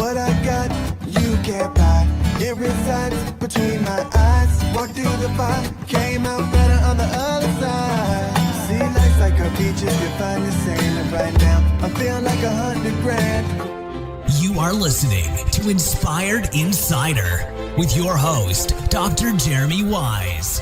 What I got, you can't buy. It resides between my eyes. Walked through the fire, came out better on the other side. See, life's like a beach if you find the sand. And right now, I'm feeling like 100 grand. You are listening to Inspired Insider with your host, Dr. Jeremy Wise.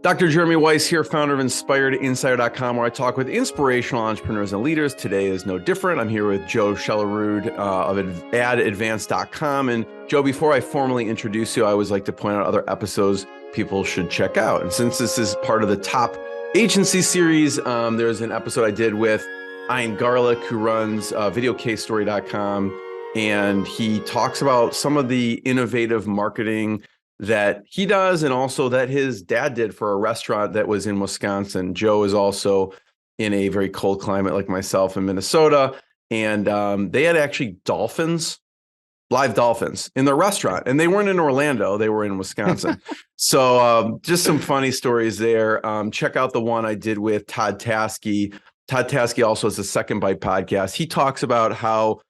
Dr. Jeremy Weiss here, founder of InspiredInsider.com, where I talk with inspirational entrepreneurs and leaders. Today is no different. I'm here with Joe Shelerud of AdAdvance.com. And Joe, before I formally introduce you, I always like to point out other episodes people should check out. And since this is part of the top agency series, there's an episode I did with Ian Garlick, who runs VideoCaseStory.com. And he talks about some of the innovative marketing that he does, and also that his dad did for a restaurant that was in Wisconsin. Joe is also in a very cold climate like myself in Minnesota. And they had actually live dolphins in their restaurant. And they weren't in Orlando, they were in Wisconsin. So just some funny stories there. Check out the one I did with Todd Taskey. Todd Taskey also has a Second Bite podcast. He talks about how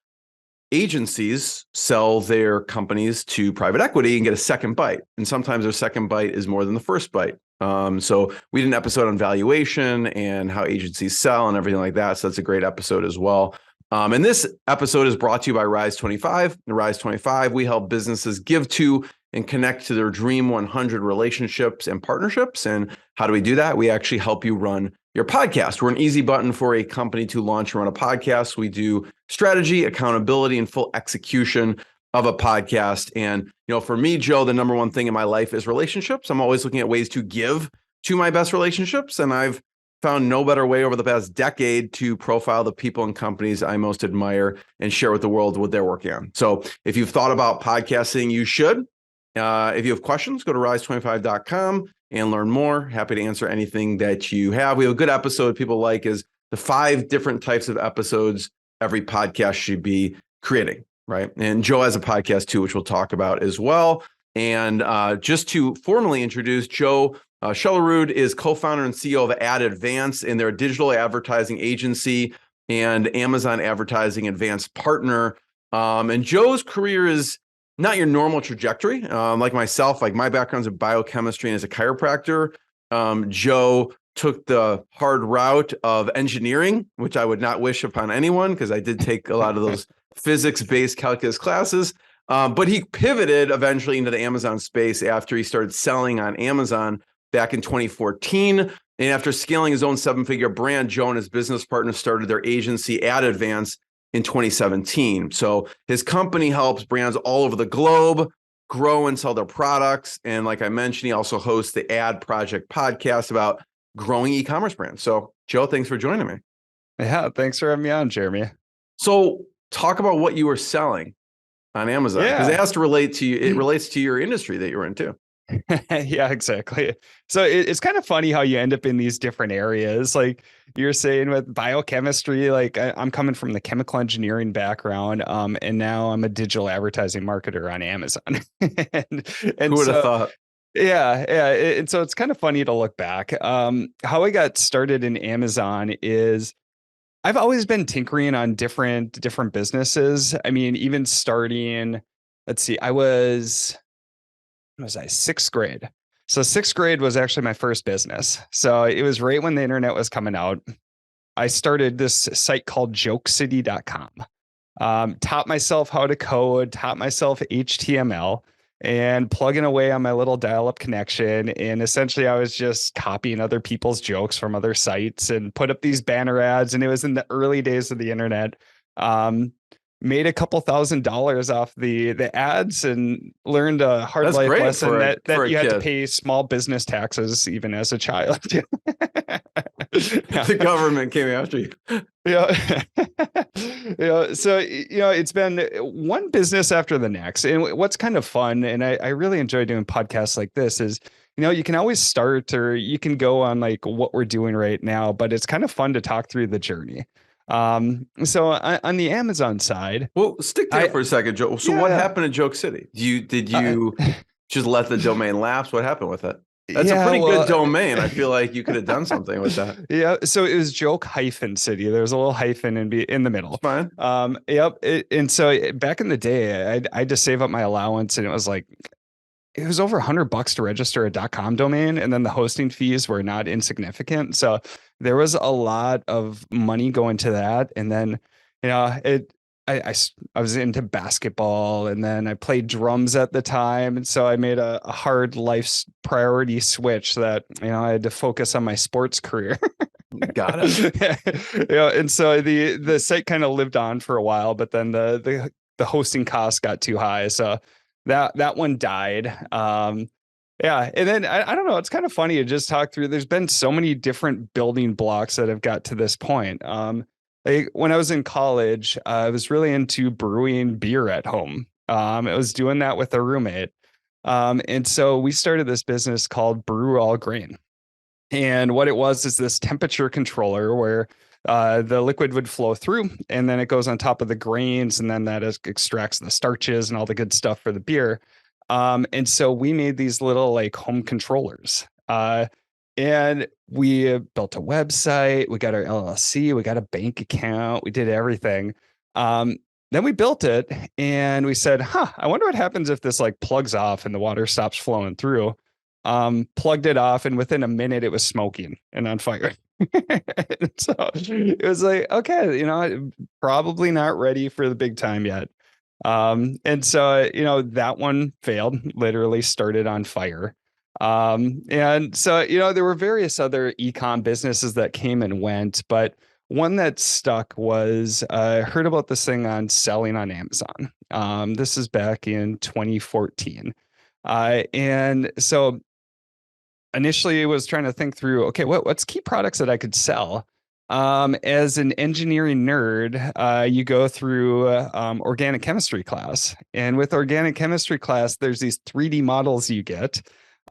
agencies sell their companies to private equity and get a second bite. And sometimes their second bite is more than the first bite. So we did an episode on valuation and how agencies sell and everything like that. So that's a great episode as well. And this episode is brought to you by Rise 25. In Rise 25, we help businesses give to and connect to their Dream 100 relationships and partnerships. And how do we do that? We actually help you run your podcast. We're an easy button for a company to launch and run a podcast. We do strategy, accountability, and full execution of a podcast. And, for me, Joe, the number one thing in my life is relationships. I'm always looking at ways to give to my best relationships. And I've found no better way over the past decade to profile the people and companies I most admire and share with the world what they're working on. So if you've thought about podcasting, you should. If you have questions, go to rise25.com and learn more. Happy to answer anything that you have. We have a good episode people like is the 5 different types of episodes every podcast should be creating, right? And Joe has a podcast too, which we'll talk about as well. And just to formally introduce Joe, Shelerud is co-founder and CEO of AdAdvance, and they're a digital advertising agency and Amazon Advertising Advanced partner. And Joe's career is not your normal trajectory. Like myself, like my background's in biochemistry and as a chiropractor. Joe took the hard route of engineering, which I would not wish upon anyone because I did take a lot of those physics-based calculus classes. But he pivoted eventually into the Amazon space after he started selling on Amazon back in 2014. And after scaling his own 7-figure brand, Joe and his business partner started their agency AdAdvance in 2017. So his company helps brands all over the globe grow and sell their products. And like I mentioned, he also hosts the Ad Project podcast about growing e-commerce brands. So Joe, thanks for joining me. Yeah, thanks for having me on, Jeremy. So talk about what you were selling on Amazon, because it has to relate to you. It relates to your industry that you're in too. Yeah, exactly. So it's kind of funny how you end up in these different areas. Like you're saying with biochemistry, like I'm coming from the chemical engineering background, and now I'm a digital advertising marketer on Amazon. and Who would have thought? Yeah. And so it's kind of funny to look back. How I got started in Amazon is I've always been tinkering on different businesses. I mean, even starting, let's see, I was 6th grade. So 6th grade was actually my first business. So it was right when the internet was coming out. I started this site called jokecity.com. Taught myself how to code, taught myself HTML, and plugging away on my little dial-up connection. And essentially I was just copying other people's jokes from other sites and put up these banner ads. And it was in the early days of the internet. Made a couple $1,000s off the ads and learned a hard life lesson that you had to pay small business taxes even as a child. The government came after you. Yeah. So, it's been one business after the next. And what's kind of fun, and I really enjoy doing podcasts like this, is, you can always start or you can go on like what we're doing right now, but it's kind of fun to talk through the journey. So on the Amazon side, well, stick there for a second, Joe. So what happened to Joke City? Did you just let the domain lapse? What happened with it? That's a Yeah, pretty well, good domain. I feel like you could have done something with that. yeah. So it was joke hyphen city. There's a little hyphen in the It's middle. fine. Yep. And so back in the day, I had to save up my allowance, and it was like it was over $100 to register a .com domain, and then the hosting fees were not insignificant. So there was a lot of money going to that, and then it. I was into basketball, and then I played drums at the time. And so I made a hard life's priority switch that, I had to focus on my sports career. Got it. And so the site kind of lived on for a while, but then the hosting costs got too high. So that one died. Yeah. And then I don't know, it's kind of funny to just talk through. There's been so many different building blocks that have got to this point. Like when I was in college, I was really into brewing beer at home. I was doing that with a roommate. And so we started this business called Brew All Grain. And what it was is this temperature controller where the liquid would flow through, and then it goes on top of the grains, and then that extracts the starches and all the good stuff for the beer. And so we made these little like home controllers. And we built a website, we got our LLC, we got a bank account, we did everything. Then we built it, and we said, I wonder what happens if this like plugs off and the water stops flowing through. Plugged it off, and within a minute it was smoking and on fire. So it was like, okay, probably not ready for the big time yet. And so, that one failed, literally started on fire. And so, there were various other e-com businesses that came and went, but one that stuck was I heard about this thing on selling on Amazon. This is back in 2014. And so initially I was trying to think through, okay, what's key products that I could sell? As an engineering nerd, you go through organic chemistry class. And with organic chemistry class, there's these 3D models you get.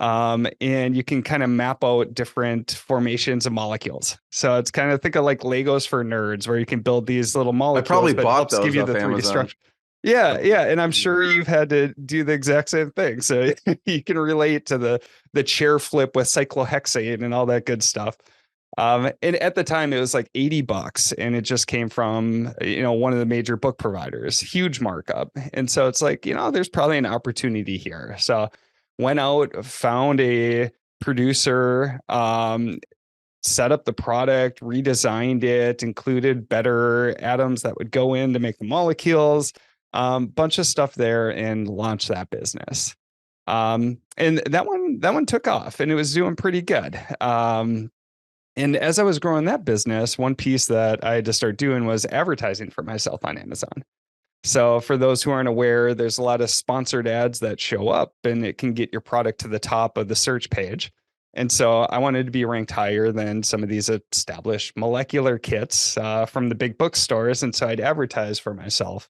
And you can kind of map out different formations of molecules. So it's kind of think of like Legos for nerds, where you can build these little molecules. I probably but bought helps those give you off the 3D Amazon. structure. Yeah, and I'm sure you've had to do the exact same thing. So you can relate to the chair flip with cyclohexane and all that good stuff. And at the time it was like $80, and it just came from one of the major book providers, huge markup. And so it's like, there's probably an opportunity here. So went out, found a producer, set up the product, redesigned it, included better atoms that would go in to make the molecules, bunch of stuff there, and launched that business. And that one took off, and it was doing pretty good. And as I was growing that business, one piece that I had to start doing was advertising for myself on Amazon. So for those who aren't aware, there's a lot of sponsored ads that show up, and it can get your product to the top of the search page. And so I wanted to be ranked higher than some of these established molecular kits from the big bookstores. And so I'd advertise for myself.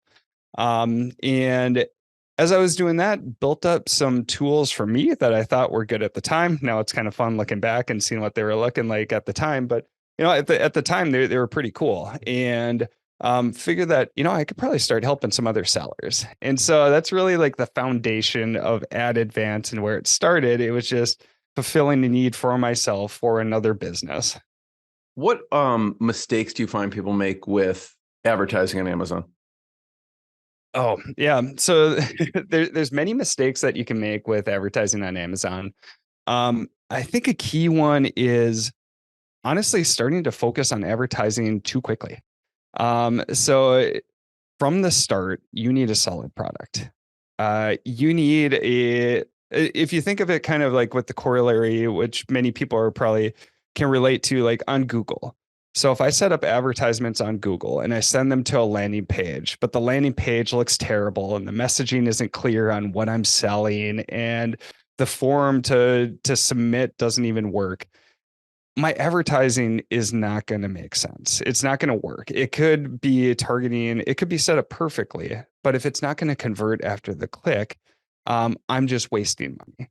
And as I was doing that, built up some tools for me that I thought were good at the time. Now it's kind of fun looking back and seeing what they were looking like at the time. But at the time they were pretty cool. And figured that, I could probably start helping some other sellers. And so that's really like the foundation of Ad Advance, and where it started. It was just fulfilling the need for myself for another business. What mistakes do you find people make with advertising on Amazon? Oh, yeah. So there's many mistakes that you can make with advertising on Amazon. I think a key one is honestly starting to focus on advertising too quickly. So from the start, you need a solid product. You need if you think of it kind of like with the corollary, which many people are probably can relate to, like on Google. So if I set up advertisements on Google and I send them to a landing page, but the landing page looks terrible and the messaging isn't clear on what I'm selling, and the form to submit doesn't even work, my advertising is not going to make sense. It's not going to work. It could be targeting, it could be set up perfectly, but if it's not going to convert after the click, I'm just wasting money.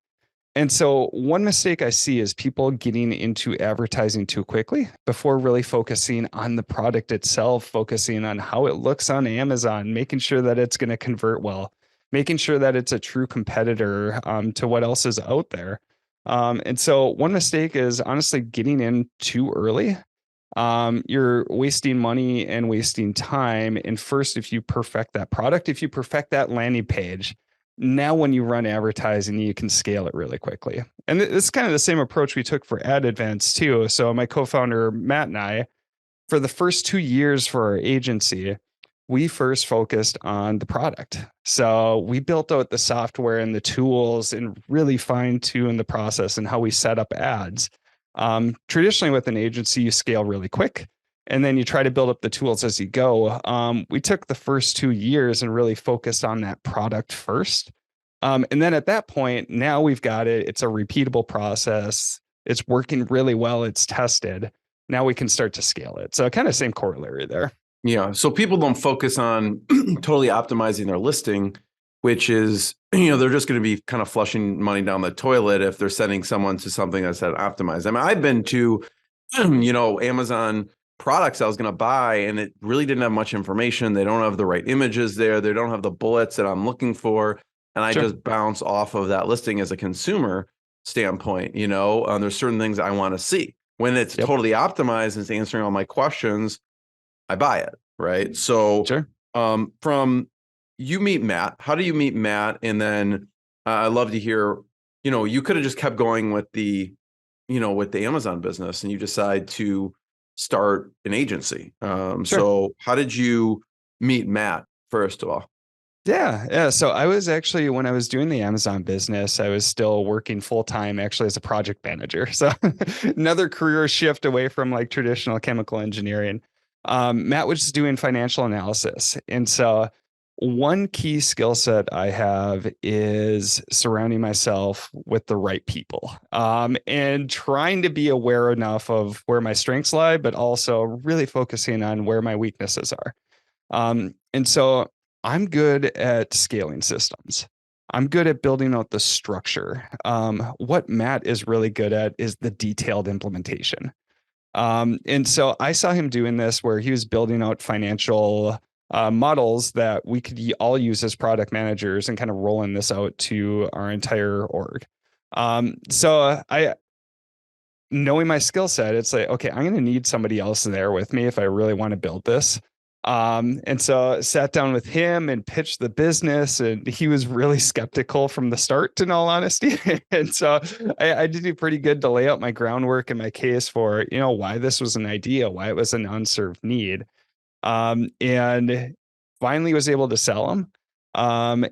And so one mistake I see is people getting into advertising too quickly before really focusing on the product itself, focusing on how it looks on Amazon, making sure that it's going to convert well, making sure that it's a true competitor to what else is out there. And so one mistake is honestly getting in too early. You're wasting money and wasting time. And first, if you perfect that product, if you perfect that landing page, now when you run advertising, you can scale it really quickly. And it's kind of the same approach we took for Ad Advance too. So my co-founder, Matt, and I, for the first 2 years for our agency, we first focused on the product. So we built out the software and the tools and really fine-tuned the process and how we set up ads. Traditionally with an agency, you scale really quick and then you try to build up the tools as you go. We took the first 2 years and really focused on that product first. And then at that point, now we've got it. It's a repeatable process. It's working really well. It's tested. Now we can start to scale it. So kind of same corollary there. Yeah. So people don't focus on totally optimizing their listing, which is, they're just going to be kind of flushing money down the toilet if they're sending someone to something that's optimized. I mean, I've been to, Amazon products I was going to buy, and it really didn't have much information. They don't have the right images there. They don't have the bullets that I'm looking for. And I just bounce off of that listing as a consumer standpoint. There's certain things I want to see. When it's totally optimized and it's answering all my questions, I buy it. Right. So from you meet Matt, how do you meet Matt? And then I'd love to hear, you could have just kept going with the Amazon business and you decide to start an agency. So how did you meet Matt, first of all? Yeah. So I was actually, when I was doing the Amazon business, I was still working full time actually as a project manager. So another career shift away from like traditional chemical engineering. Matt was doing financial analysis. And so one key skill set I have is surrounding myself with the right people, and trying to be aware enough of where my strengths lie, but also really focusing on where my weaknesses are. And so I'm good at scaling systems. I'm good at building out the structure. What Matt is really good at is the detailed implementation. And so I saw him doing this where he was building out financial models that we could all use as product managers and kind of rolling this out to our entire org. Knowing my skill set, it's like, okay, I'm going to need somebody else there with me if I really want to build this. And so I sat down with him and pitched the business, and he was really skeptical from the start, in all honesty. And so I did do pretty good to lay out my groundwork and my case for, why this was an idea, why it was an unserved need. And finally was able to sell him.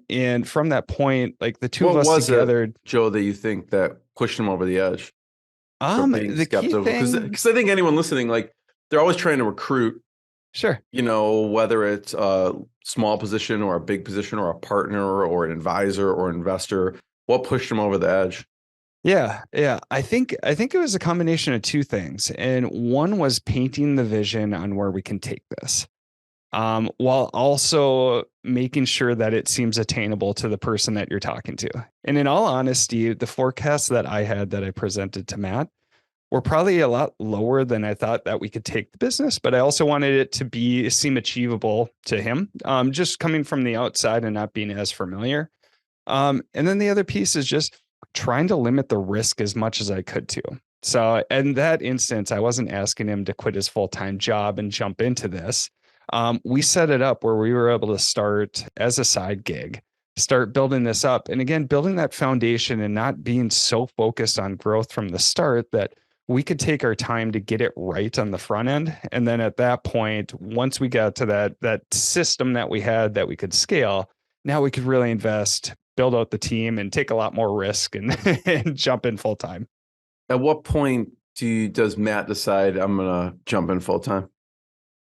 And from that point, like the two of us together, Joe, that you think that pushed him over the edge? The skeptical, because I think anyone listening, like they're always trying to recruit. Sure. Whether it's a small position or a big position or a partner or an advisor or investor, what pushed him over the edge? Yeah. I think it was a combination of two things. And one was painting the vision on where we can take this, while also making sure that it seems attainable to the person that you're talking to. And in all honesty, the forecasts that I had that I presented to Matt were probably a lot lower than I thought that we could take the business, but I also wanted it to seem achievable to him, just coming from the outside and not being as familiar. And then the other piece is just trying to limit the risk as much as I could to. So in that instance, I wasn't asking him to quit his full-time job and jump into this. We set it up where we were able to start as a side gig, start building this up. And again, building that foundation and not being so focused on growth from the start that we could take our time to get it right on the front end. And then at that point, once we got to that system that we had that we could scale, now we could really invest, build out the team, and take a lot more risk and, and jump in full time. At what point does Matt decide I'm going to jump in full time?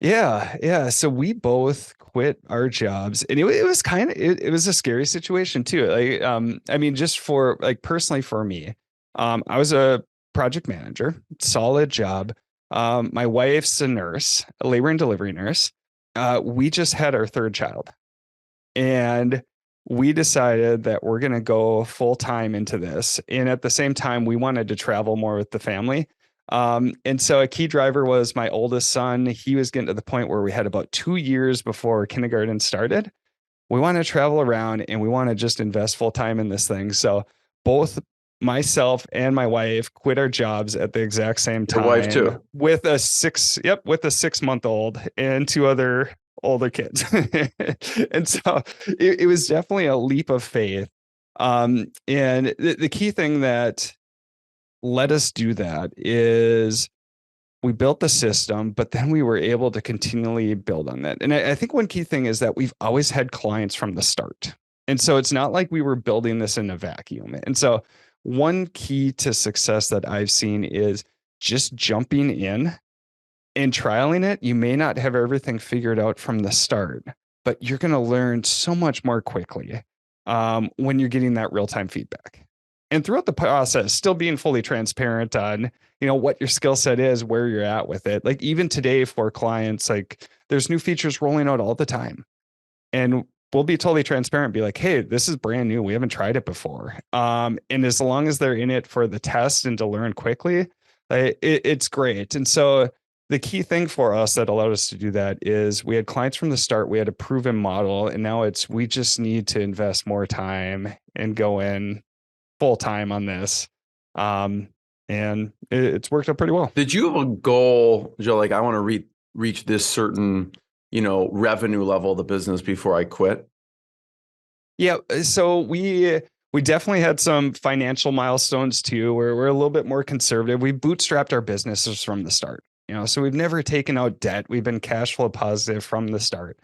Yeah. So we both quit our jobs, and it was it was a scary situation too. Like, just for like personally for me, I was a project manager, solid job. My wife's a nurse, a labor and delivery nurse. We just had our third child, and we decided that we're going to go full time into this. And at the same time, we wanted to travel more with the family. And so a key driver was my oldest son. He was getting to the point where we had about 2 years before kindergarten started. We want to travel around and we want to just invest full time in this thing. So both myself and my wife quit our jobs at the exact same Your time wife too. with a 6-month-old and two other older kids. And so it was definitely a leap of faith. And the key thing that let us do that is we built the system, but then we were able to continually build on that. And I think one key thing is that we've always had clients from the start. And so it's not like we were building this in a vacuum. And so one key to success that I've seen is just jumping in and trialing it. You may not have everything figured out from the start, but you're going to learn so much more quickly when you're getting that real-time feedback. And throughout the process, still being fully transparent on, what your skill set is, where you're at with it. Like even today for clients, like there's new features rolling out all the time. And we'll be totally transparent, be like, hey, this is brand new. We haven't tried it before. And as long as they're in it for the test and to learn quickly, it's great. And so the key thing for us that allowed us to do that is we had clients from the start, we had a proven model, and now we just need to invest more time and go in full time on this. And it's worked out pretty well. Did you have a goal, Joe? Like, I want to reach this certain, revenue level of the business before I quit? Yeah. So we definitely had some financial milestones too, where we're a little bit more conservative. We bootstrapped our businesses from the start, so we've never taken out debt. We've been cash flow positive from the start.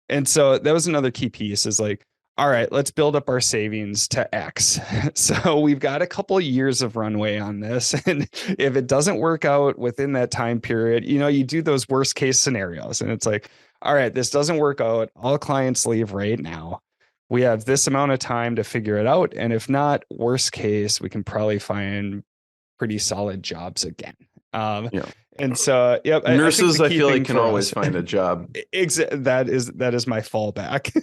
And so that was another key piece is like, all right, let's build up our savings to X. So we've got a couple of years of runway on this. And if it doesn't work out within that time period, you do those worst case scenarios. And it's like, all right, this doesn't work out. All clients leave right now. We have this amount of time to figure it out. And if not, worst case, we can probably find pretty solid jobs again. Yeah. And so, yep. Nurses, I feel like, can for always us, find a job. That is my fallback.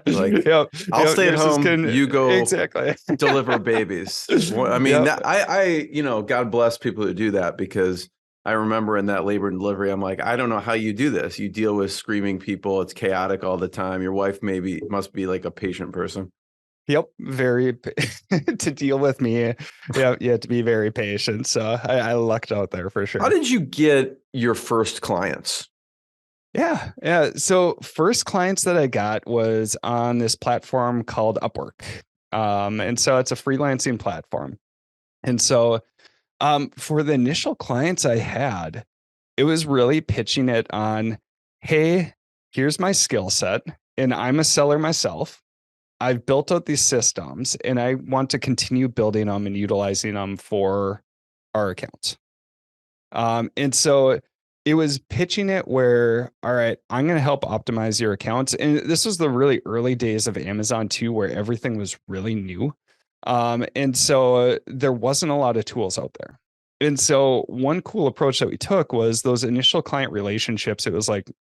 Like, yep, I'll stay at home. You go exactly deliver babies. I mean, God bless people who do that, because I remember in that labor and delivery, I'm like, I don't know how you do this. You deal with screaming people. It's chaotic all the time. Your wife must be like a patient person. Yep, very to deal with me. Yeah, you have to be very patient. So I lucked out there for sure. How did you get your first clients? Yeah. So first clients that I got was on this platform called Upwork. And so it's a freelancing platform. And so for the initial clients I had, it was really pitching it on, hey, here's my skill set, and I'm a seller myself. I've built out these systems and I want to continue building them and utilizing them for our accounts. And so it was pitching it where, all right, I'm going to help optimize your accounts. And this was the really early days of Amazon too, where everything was really new. And so there wasn't a lot of tools out there. And so one cool approach that we took was those initial client relationships. It was like,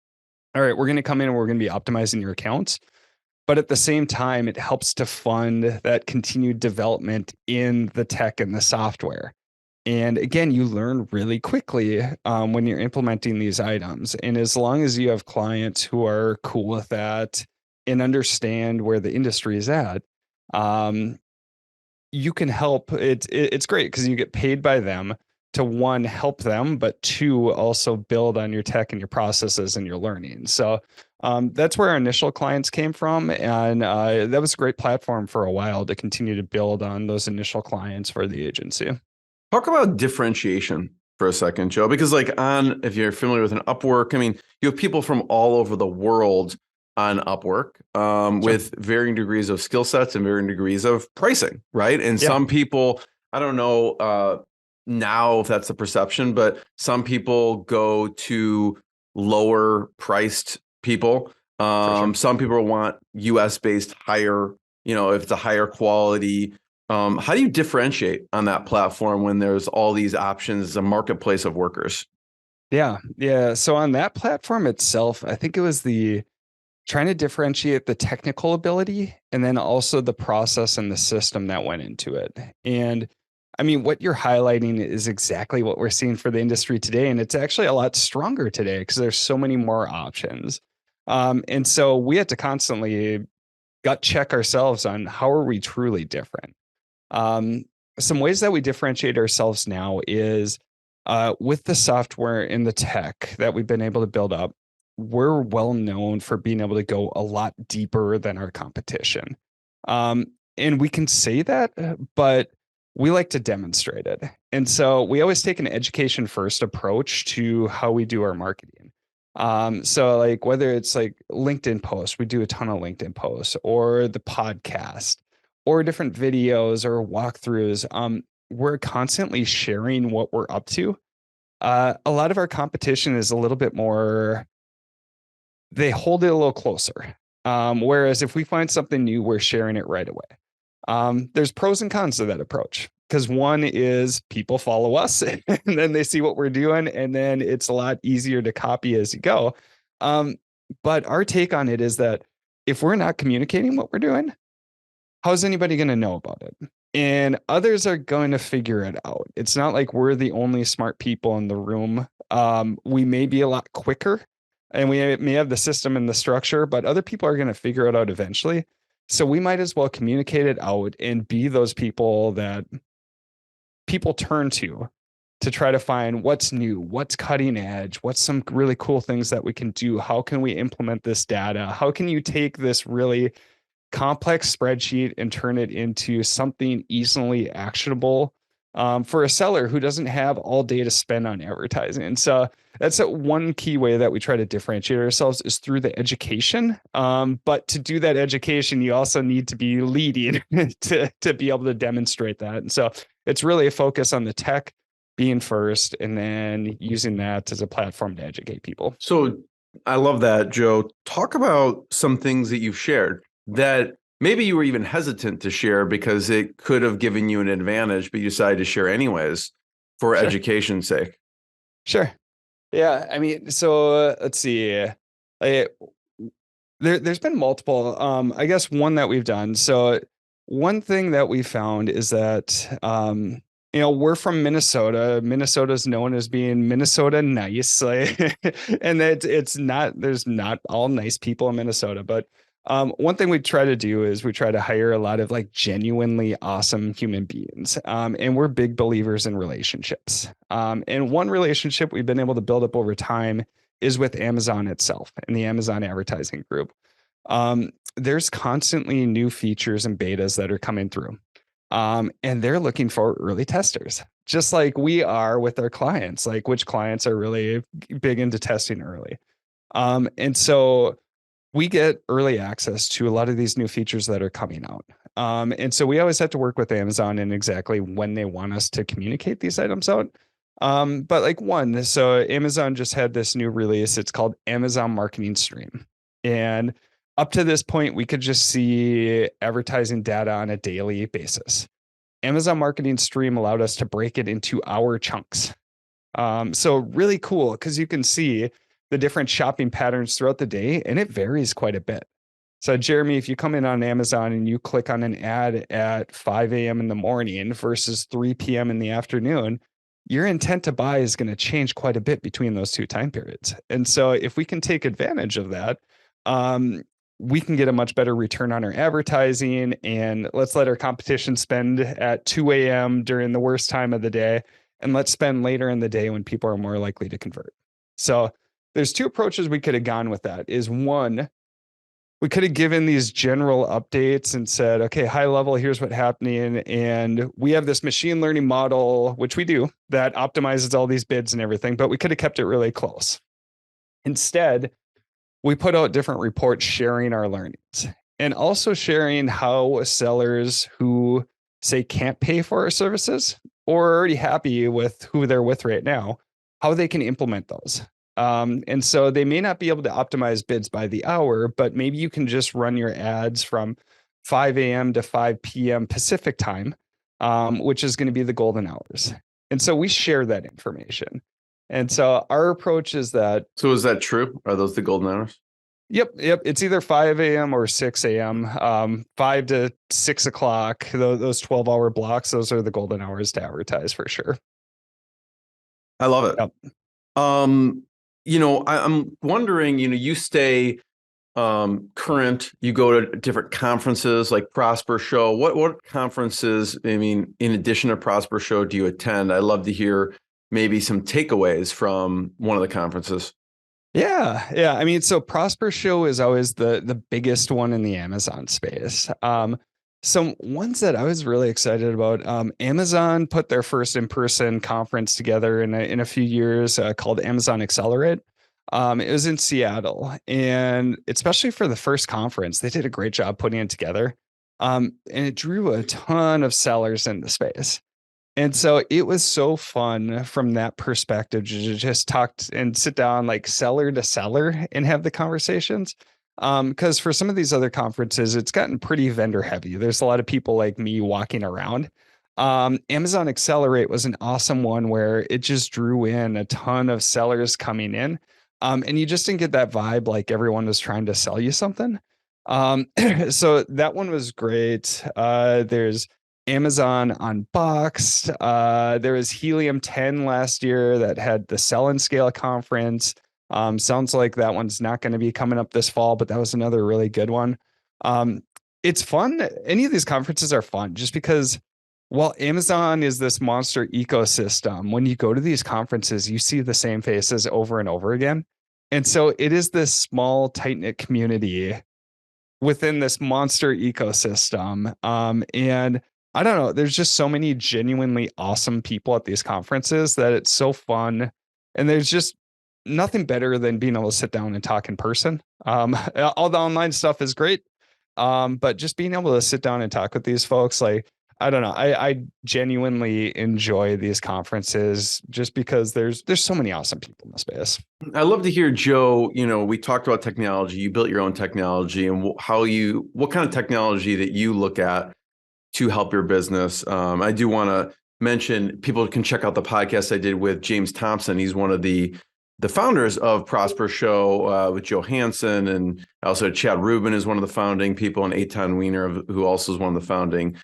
all right, we're going to come in and we're going to be optimizing your accounts. But at the same time, it helps to fund that continued development in the tech and the software. And again, you learn really quickly when you're implementing these items. And as long as you have clients who are cool with that and understand where the industry is at, you can help. It's great because you get paid by them to, one, help them, but two, also build on your tech and your processes and your learning. So that's where our initial clients came from. And that was a great platform for a while to continue to build on those initial clients for the agency. Talk about differentiation for a second, Joe, because if you're familiar with an Upwork, I mean, you have people from all over the world on Upwork with varying degrees of skill sets and varying degrees of pricing, right? And some people, I don't know now if that's the perception, but some people go to lower priced people. Some people want US based higher, if it's a higher quality. How do you differentiate on that platform when there's all these options, a marketplace of workers? Yeah. So on that platform itself, I think it was trying to differentiate the technical ability and then also the process and the system that went into it. And I mean, what you're highlighting is exactly what we're seeing for the industry today. And it's actually a lot stronger today because there's so many more options. And so we had to constantly gut check ourselves on how are we truly different. some ways that we differentiate ourselves now is with the software and the tech that we've been able to build up, we're well known for being able to go a lot deeper than our competition. And we can say that, but we like to demonstrate it. And so we always take an education first approach to how we do our marketing. So like whether it's like LinkedIn posts, we do a ton of LinkedIn posts, or the podcast, or different videos or walkthroughs. We're constantly sharing what we're up to. A lot of our competition is a little bit more, they hold it a little closer. Whereas if we find something new, we're sharing it right away. There's pros and cons to that approach, because one is people follow us and then they see what we're doing, and then it's a lot easier to copy as you go. But our take on it is that if we're not communicating what we're doing, how's anybody going to know about it? And others are going to figure it out. It's not like we're the only smart people in the room. We may be a lot quicker and we may have the system and the structure, but other people are going to figure it out eventually. So we might as well communicate it out and be those people that people turn to try to find what's new, what's cutting edge, what's some really cool things that we can do. How can we implement this data? How can you take this really complex spreadsheet and turn it into something easily actionable for a seller who doesn't have all day to spend on advertising? And so that's one key way that we try to differentiate ourselves is through the education. But to do that education, you also need to be leading to be able to demonstrate that. And so it's really a focus on the tech being first, and then using that as a platform to educate people. So I love that, Joe. Talk about some things that you've shared that maybe you were even hesitant to share because it could have given you an advantage, but you decided to share anyways for education's sake. Sure. Yeah. I mean, so let's see. There's been multiple. I guess one that we've done. So one thing that we found is that we're from Minnesota. Minnesota is known as being Minnesota nice, and that it's not. There's not all nice people in Minnesota, but one thing we try to do is we try to hire a lot of like genuinely awesome human beings. And we're big believers in relationships. And one relationship we've been able to build up over time is with Amazon itself and the Amazon advertising group. There's constantly new features and betas that are coming through. And they're looking for early testers, just like we are with our clients, like which clients are really big into testing early. And so we get early access to a lot of these new features that are coming out. And so we always have to work with Amazon in exactly when they want us to communicate these items out. But like so Amazon just had this new release. It's called Amazon Marketing Stream. And up to this point, we could just see advertising data on a daily basis. Amazon Marketing Stream allowed us to break it into hour chunks. So really cool, because you can see the different shopping patterns throughout the day, and it varies quite a bit. So Jeremy, if you come in on Amazon and you click on an ad at 5 a.m. in the morning versus 3 p.m. in the afternoon, your intent to buy is going to change quite a bit between those two time periods. And so if we can take advantage of that, we can get a much better return on our advertising. And let's let our competition spend at 2 a.m. during the worst time of the day, and let's spend later in the day when people are more likely to convert. So there's two approaches we could have gone with that. Is one, we could have given these general updates and said, okay, high level, here's what's happening. And we have this machine learning model, which we do, that optimizes all these bids and everything, but we could have kept it really close. Instead, we put out different reports sharing our learnings and also sharing how sellers who say can't pay for our services or are already happy with who they're with right now, how they can implement those. And so they may not be able to optimize bids by the hour, but maybe you can just run your ads from 5 a.m. to 5 p.m. Pacific time, which is going to be the golden hours. And so we share that information. And so our approach is that. So is that true? Are those the golden hours? Yep. It's either 5 a.m. or 6 a.m., 5 to 6 o'clock, those 12-hour blocks, those are the golden hours to advertise for sure. I love it. Yep. I'm wondering, you stay current, you go to different conferences like Prosper Show. What conferences, I mean, in addition to Prosper Show, do you attend? I'd love to hear maybe some takeaways from one of the conferences. Yeah, yeah. I mean, so Prosper Show is always the biggest one in the Amazon space. Some ones that I was really excited about. Amazon put their first in-person conference together in a few years called Amazon Accelerate. It was in Seattle, and especially for the first conference, they did a great job putting it together. And it drew a ton of sellers in the space. And so it was so fun from that perspective to just talk and sit down like seller to seller and have the conversations. Because for some of these other conferences, it's gotten pretty vendor heavy. There's a lot of people like me walking around. Amazon Accelerate was an awesome one where it just drew in a ton of sellers coming in. And you just didn't get that vibe like everyone was trying to sell you something. So that one was great. There's Amazon Unboxed. There was Helium 10 last year that had the Sell and Scale conference. Sounds like that one's not going to be coming up this fall, but that was another really good one. It's fun. Any of these conferences are fun just because while Amazon is this monster ecosystem, when you go to these conferences, you see the same faces over and over again. And so it is this small, tight-knit community within this monster ecosystem. And I don't know, there's just so many genuinely awesome people at these conferences that it's so fun. And there's just nothing better than being able to sit down and talk in person. All the online stuff is great. But just being able to sit down and talk with these folks, like, I don't know, I genuinely enjoy these conferences just because there's so many awesome people in the space. I love to hear, Joe, we talked about technology, you built your own technology, and what kind of technology that you look at to help your business. I do want to mention, people can check out the podcast I did with James Thompson. He's one of the founders of Prosper Show with Joe Hansen, and also Chad Rubin is one of the founding people, and Eitan Weiner, who also is one of the founding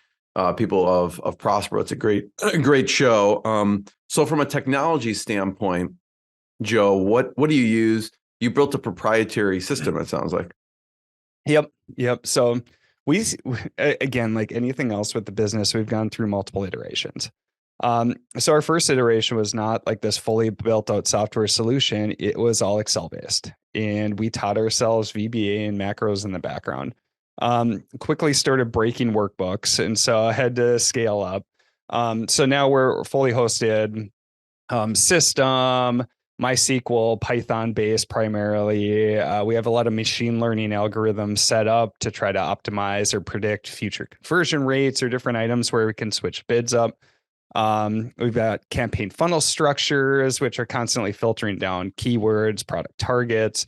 people of Prosper. It's a great show. So from a technology standpoint, Joe, what do you use? You built a proprietary system, it sounds like. Yep. So we, again, like anything else with the business, we've gone through multiple iterations. So our first iteration was not like this fully built out software solution. It was all Excel based, and we taught ourselves VBA and macros in the background. Quickly started breaking workbooks, and so I had to scale up. So now we're fully hosted system, MySQL, Python based primarily. We have a lot of machine learning algorithms set up to try to optimize or predict future conversion rates or different items where we can switch bids up. We've got campaign funnel structures, which are constantly filtering down keywords, product targets.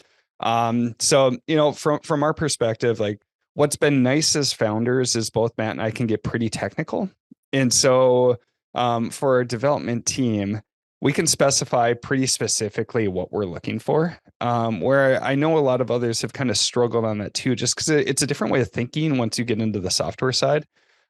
So, from our perspective, like what's been nice as founders is both Matt and I can get pretty technical. And so, for our development team, we can specify pretty specifically what we're looking for, where I know a lot of others have kind of struggled on that too, just because it's a different way of thinking once you get into the software side.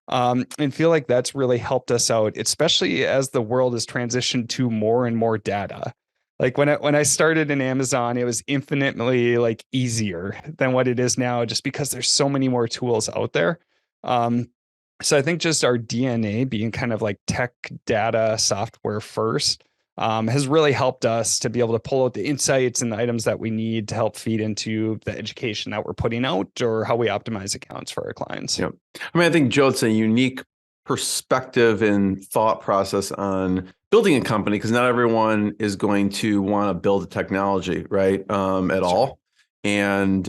And feel like that's really helped us out, especially as the world has transitioned to more and more data. Like when I started in Amazon, it was infinitely like easier than what it is now, just because there's so many more tools out there. So I think just our DNA being kind of like tech, data, software first has really helped us to be able to pull out the insights and the items that we need to help feed into the education that we're putting out or how we optimize accounts for our clients. Yeah. I mean, I think, Joe, it's a unique perspective and thought process on building a company, because not everyone is going to want to build a technology, right? At all. And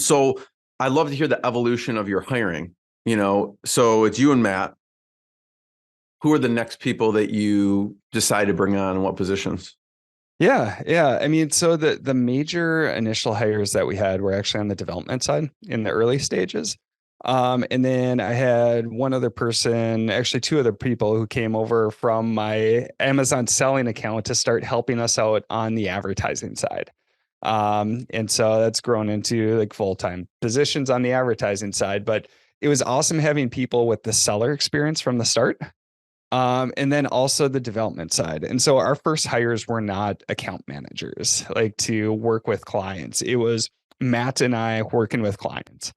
so I'd love to hear the evolution of your hiring. So it's you and Matt. Who are the next people that you decide to bring on, and what positions? Yeah. I mean, so the major initial hires that we had were actually on the development side in the early stages. And then I had one other person, actually two other people who came over from my Amazon selling account to start helping us out on the advertising side. And so that's grown into like full-time positions on the advertising side, but it was awesome having people with the seller experience from the start. And then also the development side. And so our first hires were not account managers, like to work with clients. It was Matt and I working with clients.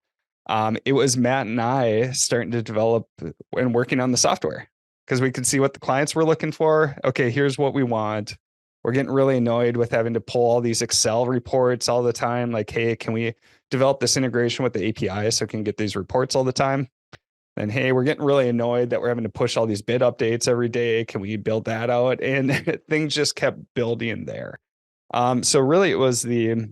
It was Matt and I starting to develop and working on the software because we could see what the clients were looking for. Okay, here's what we want. We're getting really annoyed with having to pull all these Excel reports all the time. Like, hey, can we develop this integration with the API so we can get these reports all the time? And hey, we're getting really annoyed that we're having to push all these bid updates every day. Can we build that out? And things just kept building there. So really, it was the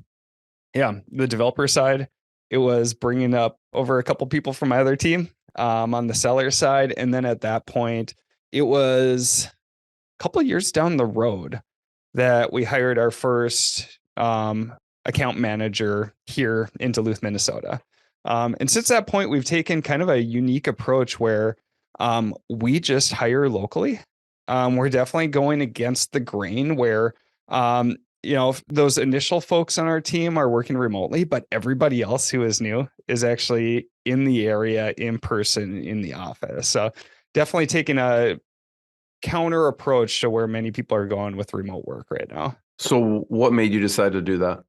developer side. It was bringing up over a couple people from my other team on the seller side, and then at that point, it was a couple of years down the road that we hired our first account manager here in Duluth, Minnesota. And since that point, we've taken kind of a unique approach where we just hire locally. We're definitely going against the grain where, those initial folks on our team are working remotely, but everybody else who is new is actually in the area in person in the office. So definitely taking a counter approach to where many people are going with remote work right now. So what made you decide to do that?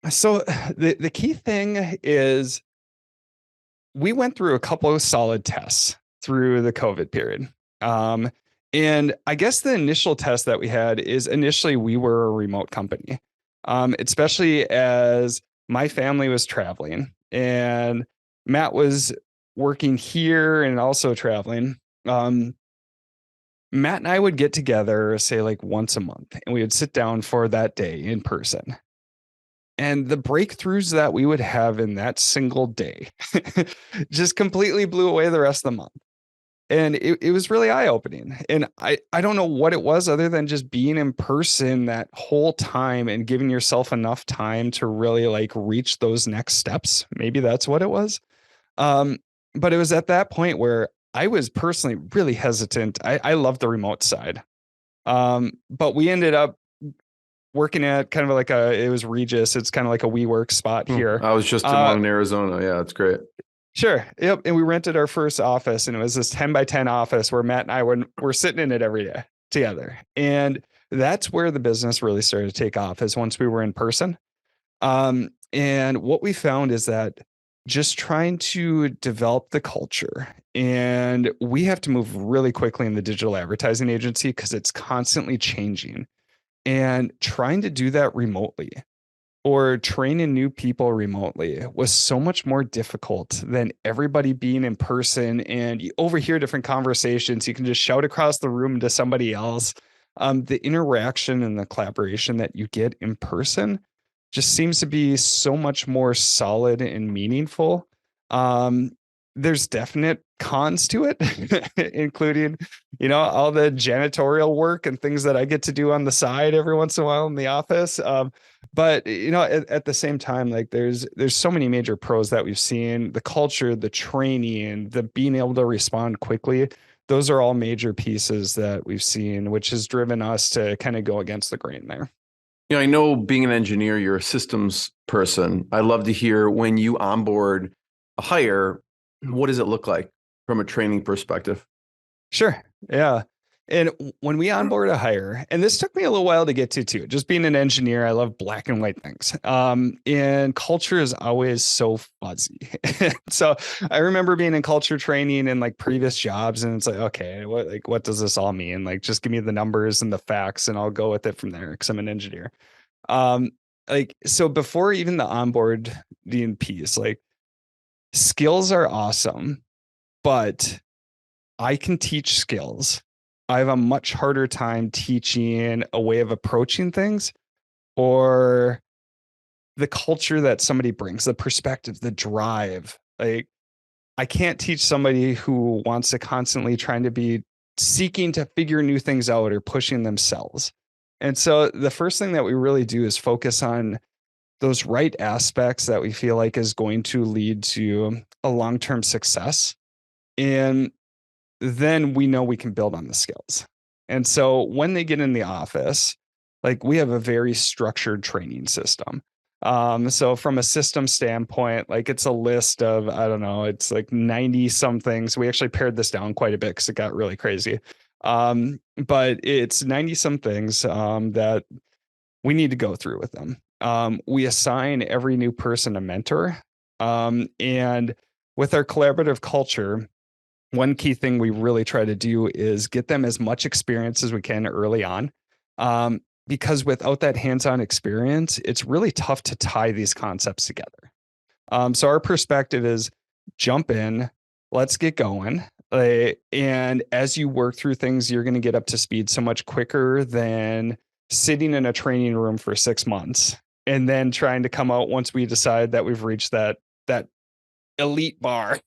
So the key thing is we went through a couple of solid tests through the COVID period. And I guess the initial test that we had is initially we were a remote company, especially as my family was traveling and Matt was working here and also traveling. Matt and I would get together, say like once a month, and we would sit down for that day in person. And the breakthroughs that we would have in that single day just completely blew away the rest of the month. And it was really eye-opening. And I don't know what it was other than just being in person that whole time and giving yourself enough time to really like reach those next steps. Maybe that's what it was. But it was at that point where I was personally really hesitant. I love the remote side. But we ended up working at kind of like it was Regis. It's kind of like a WeWork spot here. I was just in one in Arizona. Yeah, it's great. Sure. Yep. And we rented our first office, and it was this 10 by 10 office where Matt and I were sitting in it every day together. And that's where the business really started to take off, is once we were in person. And what we found is that just trying to develop the culture, and we have to move really quickly in the digital advertising agency because it's constantly changing, and trying to do that remotely or training new people remotely was so much more difficult than everybody being in person. And you overhear different conversations. You can just shout across the room to somebody else. The interaction and the collaboration that you get in person just seems to be so much more solid and meaningful. There's definite cons to it, including, all the janitorial work and things that I get to do on the side every once in a while in the office. But at the same time, like there's so many major pros that we've seen: the culture, the training, the being able to respond quickly. Those are all major pieces that we've seen, which has driven us to kind of go against the grain there. I know being an engineer, you're a systems person. I love to hear when you onboard a hire, what does it look like from a training perspective? Sure. Yeah. And when we onboard a hire, and this took me a little while to get to too, just being an engineer, I love black and white things. And culture is always so fuzzy. So I remember being in culture training in like previous jobs, and it's like, okay, what does this all mean? Like, just give me the numbers and the facts and I'll go with it from there because I'm an engineer. So before even the onboarding piece, like, skills are awesome, but I can teach skills. I have a much harder time teaching a way of approaching things or the culture that somebody brings, the perspective, the drive. Like, I can't teach somebody who wants to constantly trying to be seeking to figure new things out or pushing themselves. And so the first thing that we really do is focus on those right aspects that we feel like is going to lead to a long-term success. And then we know we can build on the skills. And so when they get in the office, like, we have a very structured training system. So from a system standpoint, like, it's a list of, I don't know, it's like 90 some things. We actually pared this down quite a bit because it got really crazy. But it's 90 some things that we need to go through with them. We assign every new person a mentor. And with our collaborative culture, one key thing we really try to do is get them as much experience as we can early on. Because without that hands-on experience, it's really tough to tie these concepts together. So our perspective is jump in, let's get going. And as you work through things, you're going to get up to speed so much quicker than sitting in a training room for 6 months and then trying to come out once we decide that we've reached that elite bar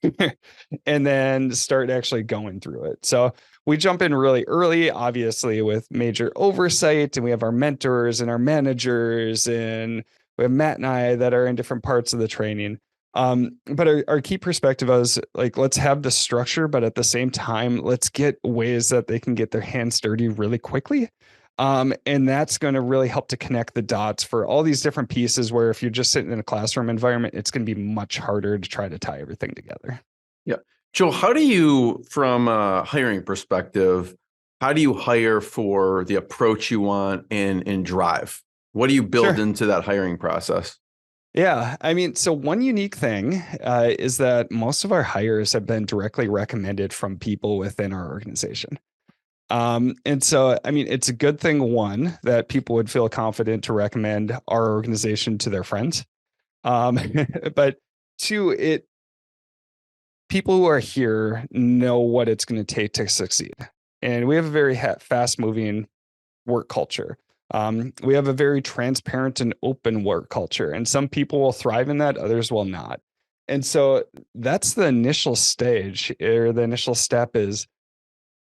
and then start actually going through it. So we jump in really early, obviously with major oversight, and we have our mentors and our managers, and we have Matt and I that are in different parts of the training. But our key perspective is like, let's have the structure, but at the same time, let's get ways that they can get their hands dirty really quickly. And that's going to really help to connect the dots for all these different pieces where if you're just sitting in a classroom environment, it's going to be much harder to try to tie everything together. Yeah. Joe, how do you, from a hiring perspective, how do you hire for the approach you want and drive? What do you build into that hiring process? Yeah. I mean, so one unique thing is that most of our hires have been directly recommended from people within our organization. And so, I mean, it's a good thing, one, that people would feel confident to recommend our organization to their friends. But two, people who are here know what it's going to take to succeed. And we have a very fast moving work culture. We have a very transparent and open work culture, and some people will thrive in that, others will not. And so that's the initial stage, or the initial step is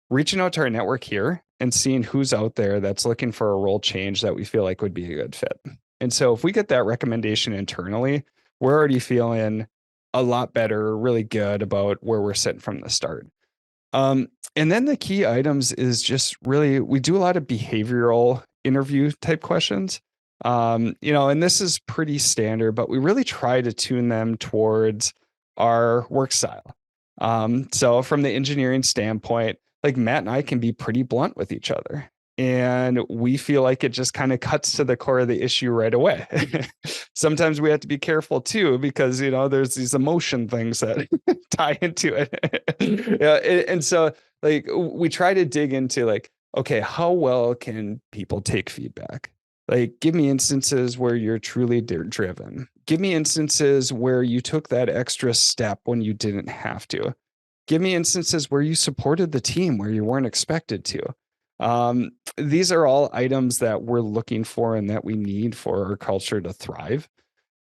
reaching out to our network here and seeing who's out there that's looking for a role change that we feel like would be a good fit. And so if we get that recommendation internally, we're already feeling a lot better, really good about where we're sitting from the start. And then the key items is just really, we do a lot of behavioral interview type questions. And this is pretty standard, but we really try to tune them towards our work style. So from the engineering standpoint, like Matt and I can be pretty blunt with each other, and we feel like it just kind of cuts to the core of the issue right away. Sometimes we have to be careful too, because, there's these emotion things that tie into it. Yeah. And so like, we try to dig into like, okay, how well can people take feedback? Like, give me instances where you're truly driven. Give me instances where you took that extra step when you didn't have to. Give me instances where you supported the team where you weren't expected to. These are all items that we're looking for and that we need for our culture to thrive.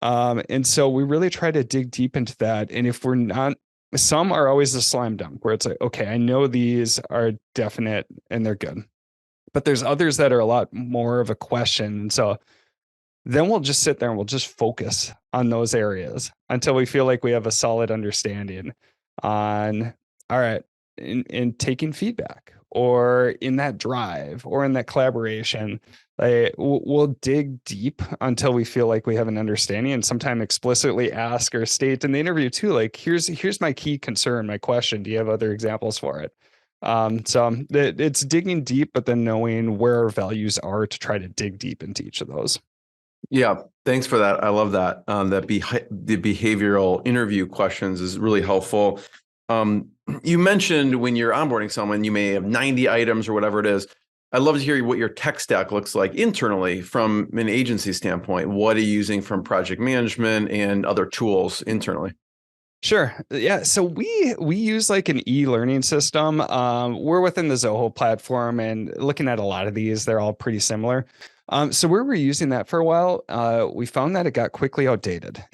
And so we really try to dig deep into that. And if we're not, some are always a slam dunk where it's like, okay, I know these are definite and they're good, but there's others that are a lot more of a question. And so then we'll just sit there and we'll just focus on those areas until we feel like we have a solid understanding on, all right, in taking feedback or in that drive or in that collaboration. We'll dig deep until we feel like we have an understanding, and sometimes explicitly ask or state in the interview too, like, here's my key concern, my question. Do you have other examples for it? So it's digging deep, but then knowing where our values are to try to dig deep into each of those. Yeah, thanks for that. I love that. The behavioral interview questions is really helpful. You mentioned when you're onboarding someone, you may have 90 items or whatever it is. I'd love to hear what your tech stack looks like internally from an agency standpoint. What are you using from project management and other tools internally? Sure. Yeah. So we use like an e-learning system. We're within the Zoho platform, and looking at a lot of these, they're all pretty similar. So we were using that for a while. We found that it got quickly outdated.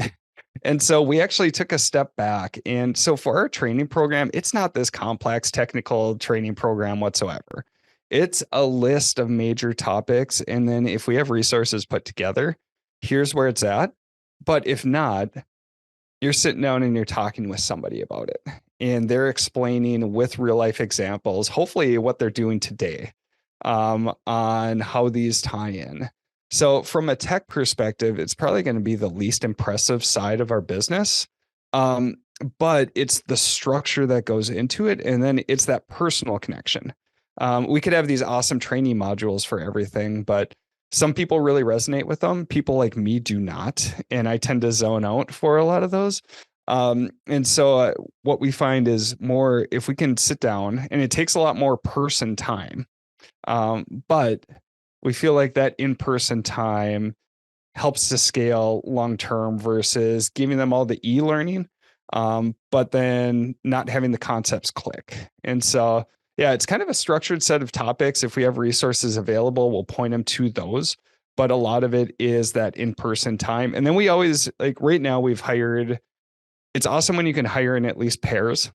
And so we actually took a step back. And so for our training program, it's not this complex technical training program whatsoever. It's a list of major topics. And then if we have resources put together, here's where it's at. But if not, you're sitting down and you're talking with somebody about it, and they're explaining with real life examples, hopefully what they're doing today, on how these tie in. So from a tech perspective, it's probably going to be the least impressive side of our business. But it's the structure that goes into it. And then it's that personal connection. We could have these awesome training modules for everything, but Some people really resonate with them. People like me do not. And I tend to zone out for a lot of those. And so what we find is more if we can sit down, and it takes a lot more person time. But we feel like that in-person time helps to scale long-term versus giving them all the e-learning, but then not having the concepts click. And so, yeah, it's kind of a structured set of topics. If we have resources available, we'll point them to those. But a lot of it is that in-person time. And then we always, like right now, we've hired, it's awesome when you can hire in at least pairs.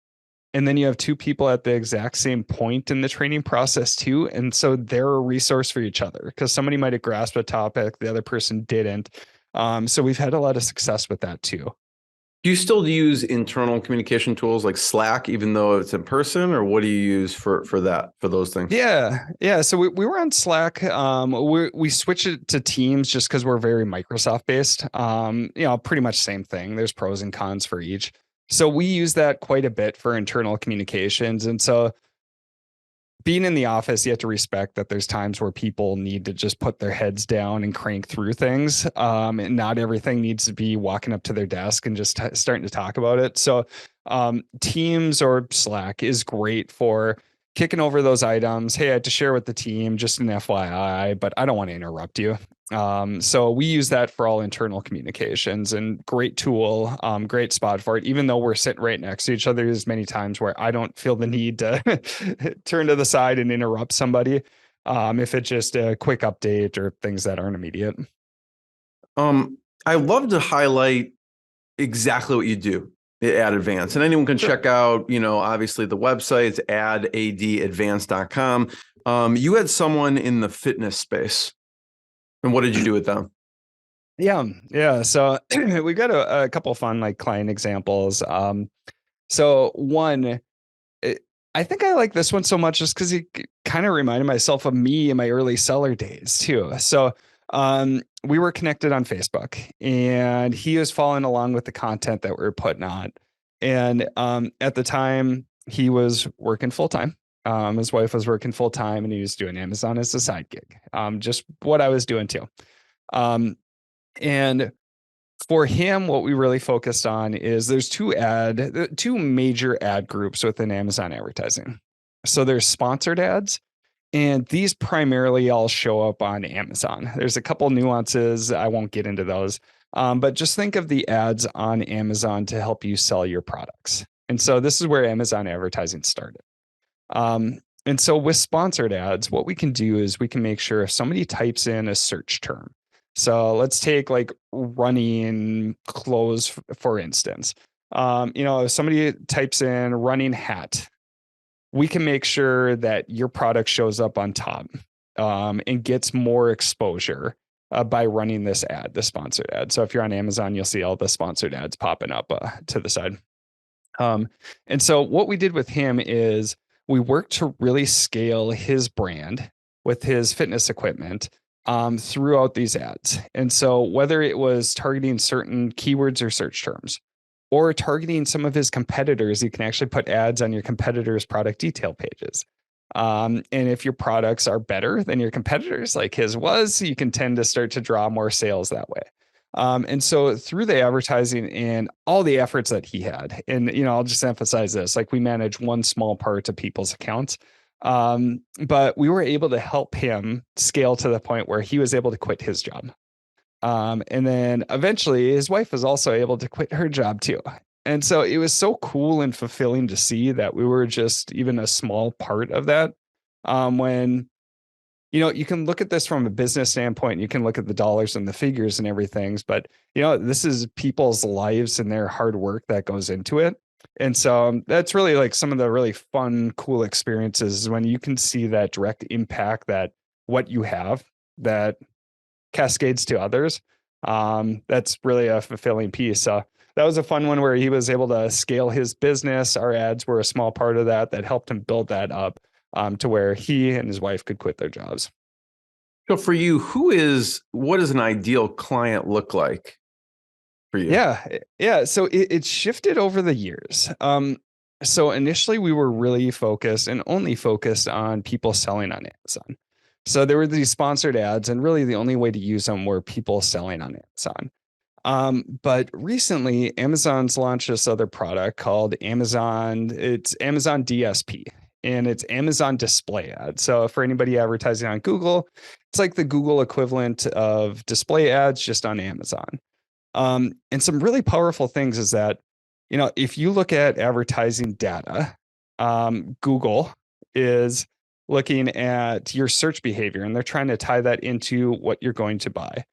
And then you have two people at the exact same point in the training process too. And so they're a resource for each other because somebody might have grasped a topic, the other person didn't. So we've had a lot of success with that too. Do you still use internal communication tools like Slack, even though it's in person, or what do you use for those things? Yeah. So we were on Slack. We switched it to Teams just because we're very Microsoft based. Pretty much same thing. There's pros and cons for each. So we use that quite a bit for internal communications. And so being in the office, you have to respect that there's times where people need to just put their heads down and crank through things. And not everything needs to be walking up to their desk and just starting to talk about it. So Teams or Slack is great for kicking over those items. Hey, I had to share with the team, just an FYI, but I don't want to interrupt you. So we use that for all internal communications, and great tool, great spot for it, even though we're sitting right next to each other. There's many times where I don't feel the need to turn to the side and interrupt somebody. If it's just a quick update or things that aren't immediate. I love to highlight exactly what you do at Advance, and anyone can check out, obviously the website. It's adadvance.com. You had someone in the fitness space. And what did you do with them? Yeah. So we've got a couple fun like client examples. So one, I think I like this one so much just because it kind of reminded myself of me in my early seller days too. So we were connected on Facebook, and he was following along with the content that we were putting on. And at the time, he was working full time. His wife was working full time, and he was doing Amazon as a side gig. Just what I was doing too. And for him, what we really focused on is there's two major ad groups within Amazon advertising. So there's sponsored ads, and these primarily all show up on Amazon. There's a couple nuances. I won't get into those. But just think of the ads on Amazon to help you sell your products. And so this is where Amazon advertising started. And so with sponsored ads, what we can do is we can make sure if somebody types in a search term. So let's take like running clothes, for instance. If somebody types in running hat, we can make sure that your product shows up on top and gets more exposure by running this ad, the sponsored ad. So if you're on Amazon, you'll see all the sponsored ads popping up to the side. And so what we did with him is we worked to really scale his brand with his fitness equipment throughout these ads. And so whether it was targeting certain keywords or search terms, or targeting some of his competitors, you can actually put ads on your competitors' product detail pages. And if your products are better than your competitors, like his was, you can tend to start to draw more sales that way. And so through the advertising and all the efforts that he had, and, I'll just emphasize this, like we manage one small part of people's accounts. But we were able to help him scale to the point where he was able to quit his job. And then eventually his wife was also able to quit her job too. And so it was so cool and fulfilling to see that we were just even a small part of that. When you can look at this from a business standpoint, you can look at the dollars and the figures and everything, but this is people's lives and their hard work that goes into it. And so that's really like some of the really fun, cool experiences when you can see that direct impact that what you have that cascades to others. That's really a fulfilling piece. So that was a fun one where he was able to scale his business. Our ads were a small part of that helped him build that up. To where he and his wife could quit their jobs. So for you, what does an ideal client look like for you? Yeah. So it shifted over the years. So initially we were really focused and only focused on people selling on Amazon. So there were these sponsored ads, and really the only way to use them were people selling on Amazon. But recently, Amazon's launched this other product called it's Amazon DSP, and it's Amazon display ads. So for anybody advertising on Google, it's like the Google equivalent of display ads just on Amazon. And some really powerful things is that, if you look at advertising data, Google is looking at your search behavior, and they're trying to tie that into what you're going to buy.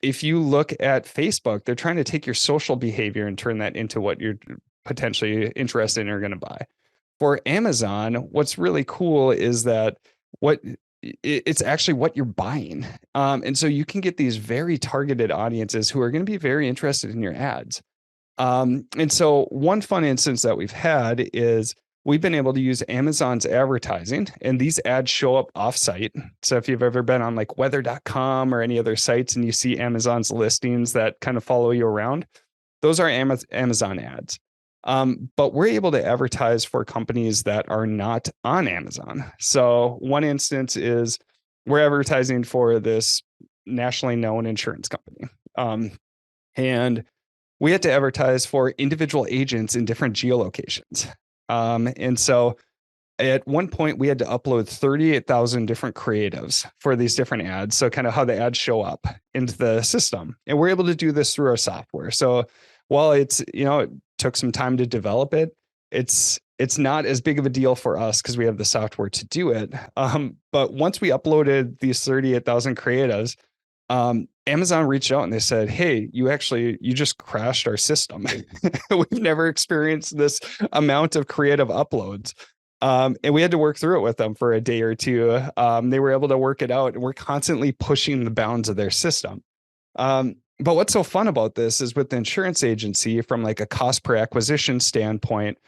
If you look at Facebook, they're trying to take your social behavior and turn that into what you're potentially interested in or going to buy. For Amazon, what's really cool is that it's actually what you're buying. And so you can get these very targeted audiences who are going to be very interested in your ads. And so one fun instance that we've had is we've been able to use Amazon's advertising, and these ads show up offsite. So if you've ever been on like weather.com or any other sites and you see Amazon's listings that kind of follow you around, those are Amazon ads. But we're able to advertise for companies that are not on Amazon. So one instance is we're advertising for this nationally known insurance company. And we had to advertise for individual agents in different geolocations. And so at one point we had to upload 38,000 different creatives for these different ads. So kind of how the ads show up into the system. And we're able to do this through our software. So while it took some time to develop it, it's not as big of a deal for us because we have the software to do it. But once we uploaded these 38,000 creatives, Amazon reached out and they said, hey, you just crashed our system. We've never experienced this amount of creative uploads. And we had to work through it with them for a day or two. They were able to work it out, and we're constantly pushing the bounds of their system. But what's so fun about this is with the insurance agency, from like a cost per acquisition standpoint,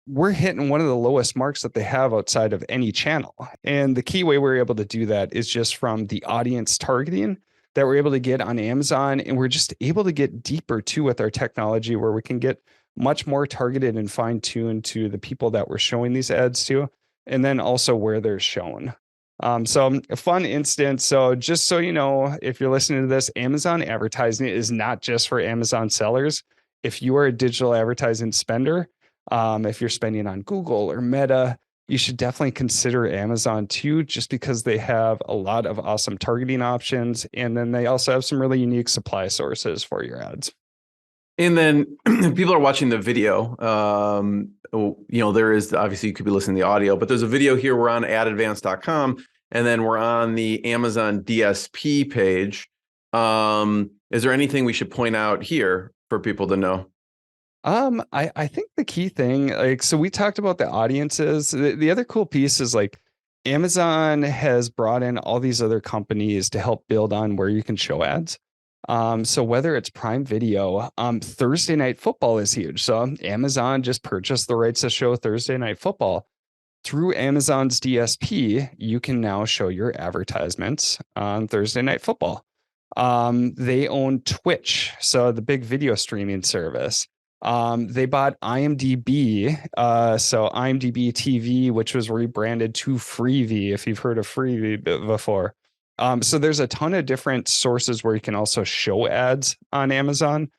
we're hitting one of the lowest marks that they have outside of any channel. And the key way we're able to do that is just from the audience targeting that we're able to get on Amazon. And we're just able to get deeper too with our technology, where we can get much more targeted and fine-tuned to the people that we're showing these ads to, and then also where they're shown. So a fun instance. So just so you know, if you're listening to this, Amazon advertising is not just for Amazon sellers. If you are a digital advertising spender, if you're spending on Google or Meta, you should definitely consider Amazon too, just because they have a lot of awesome targeting options. And then they also have some really unique supply sources for your ads. And then people are watching the video. There is, obviously you could be listening to the audio, but there's a video here. We're on advance.com, and then we're on the Amazon DSP page. Is there anything we should point out here for people to know? I think the key thing, so we talked about the audiences. The other cool piece is Amazon has brought in all these other companies to help build on where you can show ads. So whether it's Prime Video, Thursday Night Football is huge. So Amazon just purchased the rights to show Thursday Night Football. Through Amazon's DSP, you can now show your advertisements on Thursday Night Football. They own Twitch, so the big video streaming service. They bought IMDb, so IMDb TV, which was rebranded to Freevee, if you've heard of Freevee before. So there's a ton of different sources where you can also show ads on Amazon,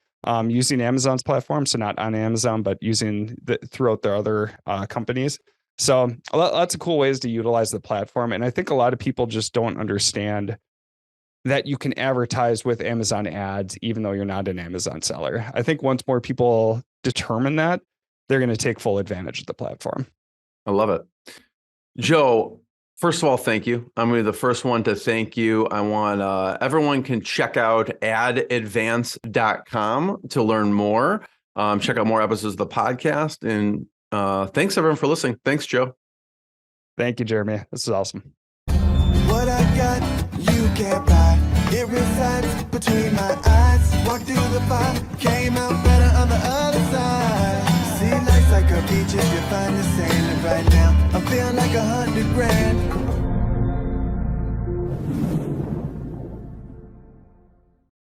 using Amazon's platform. So not on Amazon, but using throughout their other companies. So lots of cool ways to utilize the platform. And I think a lot of people just don't understand that you can advertise with Amazon ads, even though you're not an Amazon seller. I think once more people determine that, they're going to take full advantage of the platform. I love it. Joe, first of all, thank you. I'm going to be the first one to thank you. I want everyone can check out advance.com to learn more. Check out more episodes of the podcast. And thanks everyone for listening. Thanks, Joe. Thank you, Jeremy. This is awesome. What I got, you can't buy. It resides between my eyes. Walked through the fire, came out better on the other side. See, life's like a beach if you find the sand. And right now, I'm feeling like $100 grand.